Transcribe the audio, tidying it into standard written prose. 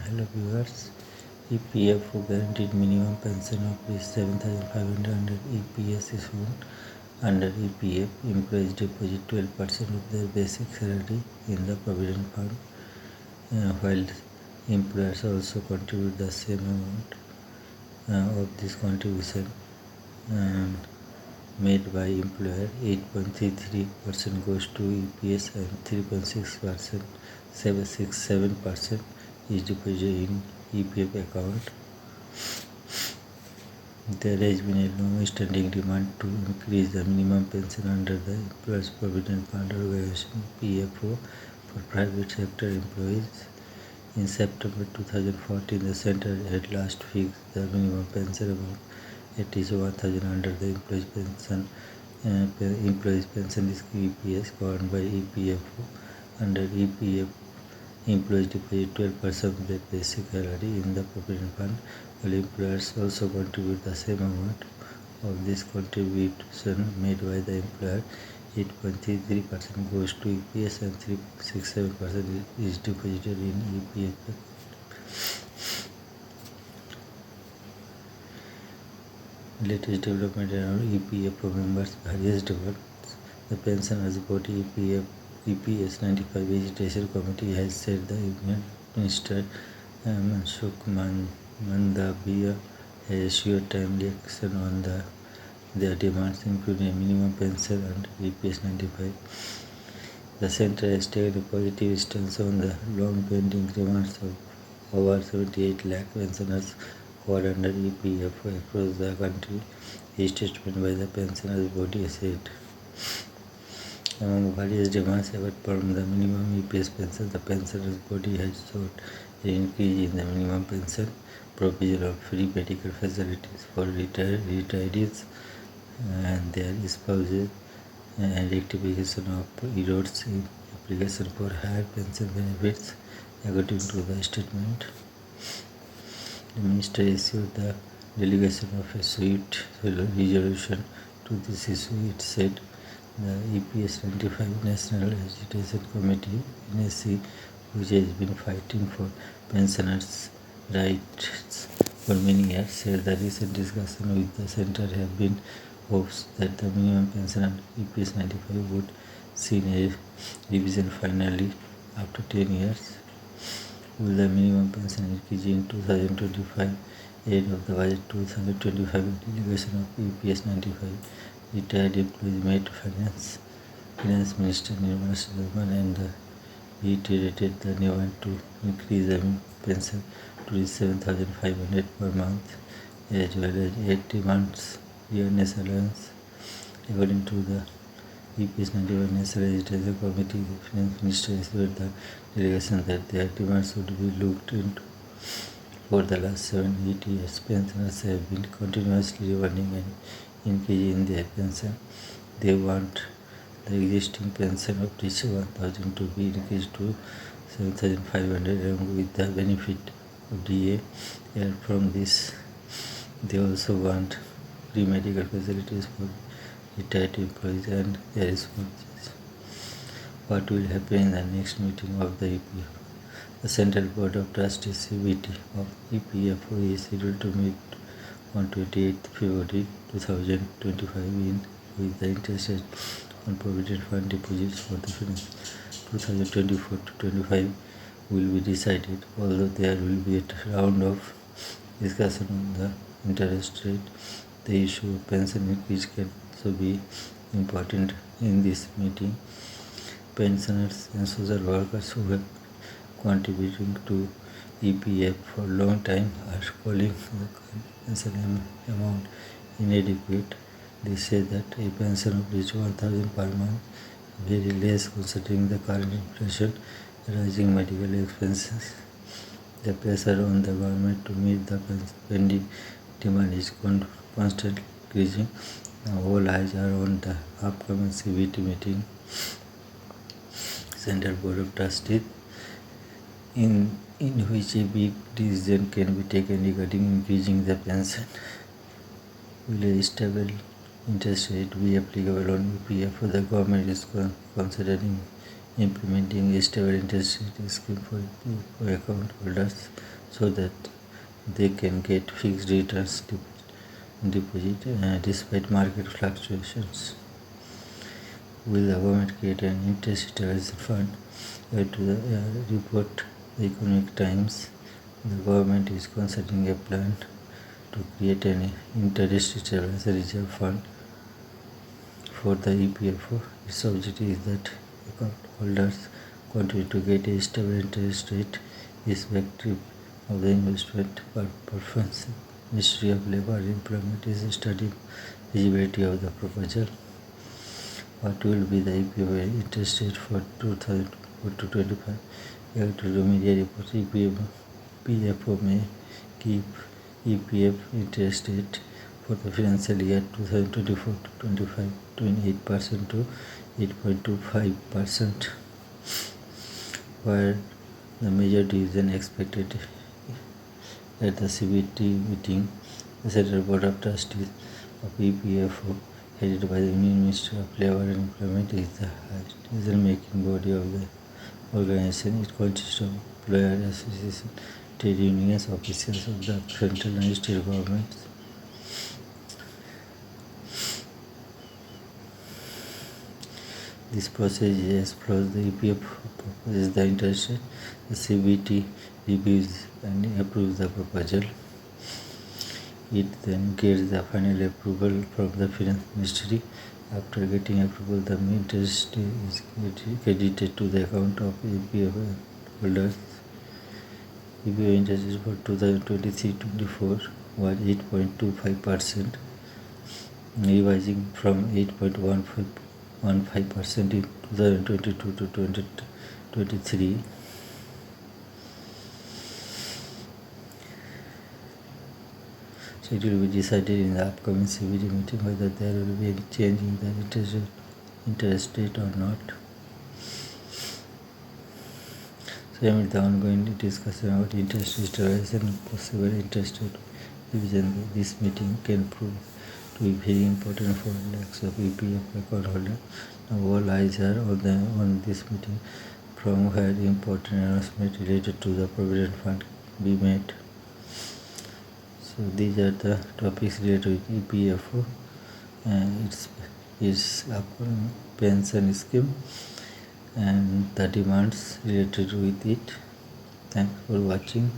Hello viewers, EPFO guaranteed minimum pension of rupees 7,500 under EPS is shown. Under EPF, employees deposit 12% of their basic salary in the provident fund, while employers also contribute the same amount of this contribution made by employer. 8.33% goes to EPS and 3.67% is deposited in EPF account. There has been a long-standing demand to increase the minimum pension under the Employees Provident Fund Organization (PFO) for private sector employees. In September 2014, the center had last fixed the minimum pension amount at 1,000 under the Employees Pension Scheme (EPS) governed by EPFO. Under EPF, employees deposit 12% of their basic salary in the provident fund, while employers also contribute the same amount of this contribution made by the employer. 8.33% goes to EPS and 3.67% is deposited in EPF. Latest development around EPFO members, various demands. The pensioners body EPS 95 Vegetation Committee has said the Union Minister Mansukh Mandaviya has assured timely action on their demands, including a minimum pension and EPS 95. The centre has taken a positive stance on the long-pending demands of over 78 lakh pensioners covered under EPFO across the country. A statement by the pensioners body said. Among various demands apart from the minimum EPS pension, the pensioners body has sought an increase in the minimum pension, provision of free medical facilities for retirees and their spouses, and rectification of errors in application for higher pension benefits. According to the statement, the minister issued the delegation of a swift resolution to this issue. It said the EPS 95 National Agitation Committee (NAC), which has been fighting for pensioners' rights for many years, said the recent discussion with the centre have been hopes that the minimum pension and EPS 95 would see a revision finally after 10 years. Will the minimum pension increase in 2025 ahead of the budget 2025 delegation of EPS 95? Retired employees met Finance Minister Nirmala Sitharaman and reiterated the demand to increase the pension to 7,500 per month, as well as 8 months fairness allowance. According to the EPS 91 National Agitation Committee, the Finance Minister assured the delegation that their demands would be looked into. For the last 7-8 years, pensioners have been continuously demanding an increase in their pension. They want the existing pension of 1,000 to be increased to 7,500 along with the benefit of DA. And from this, they also want free medical facilities for retired employees and their spouses. What will happen in the next meeting of the EPF? The Central Board of Trustees (CBT) of EPFO is scheduled to meet on 28th February 2025 with the interest rate on provident fund deposits for the finance 2024 to 25 will be decided. Although there will be a round of discussion on the interest rate, the issue of pension increase can also be important in this meeting. Pensioners and social workers who have contributing to EPF for a long time are calling the pension amount inadequate. They say that a pension of 1,000 per month is very less considering the current inflation, rising medical expenses. The pressure on the government to meet the pending demand is constantly increasing. Now all eyes are on the upcoming CBT meeting, Central Board of Trustees, in which a big decision can be taken regarding increasing the pension. Will a stable interest rate be applicable on EPF? The government is considering implementing a stable interest rate scheme for account holders so that they can get fixed returns deposit despite market fluctuations. Will the government create an interest stabilization fund? To the report the Economic Times, the government is considering a plan to create an interest stabilization reserve fund for the EPFO. Its objective is that account holders continue to get a stable interest rate irrespective of the investment performance. Ministry of Labour and Employment is studying feasibility of the proposal. What will be the EPFO interest rate for 2024-25? According to the media reports, EPFO may keep EPF interest rate for the financial year 2024-25 28% to 8.25%, where the major decision expected at the CBT meeting. The Central Board of Trustees of EPFO, headed by the Union Ministry of Labour and Employment, is the highest decision-making body of the organization. It consists of employer associations, trade unions, officials of the central and state governments. This process is as follows. The EPF proposes the interest rate, the CBT reviews and approves the proposal. It then gets the final approval from the Finance Ministry. After getting approval, the interest is credited to the account of EPF holders. EPF interest rate for 2023-24 was 8.25%, revising from 8.15% in 2022 to 2023. So it will be decided in the upcoming CBD meeting whether there will be any change in the interest rate or not. So amid the ongoing discussion about interest rate stabilization and possible interest rate revision, this meeting can prove to be very important for lakhs of EPF account holders. Now all eyes are on this meeting, from where important announcements related to the Provident Fund be made. So these are the topics related with EPFO and its pension scheme and the demands related with it. Thanks for watching.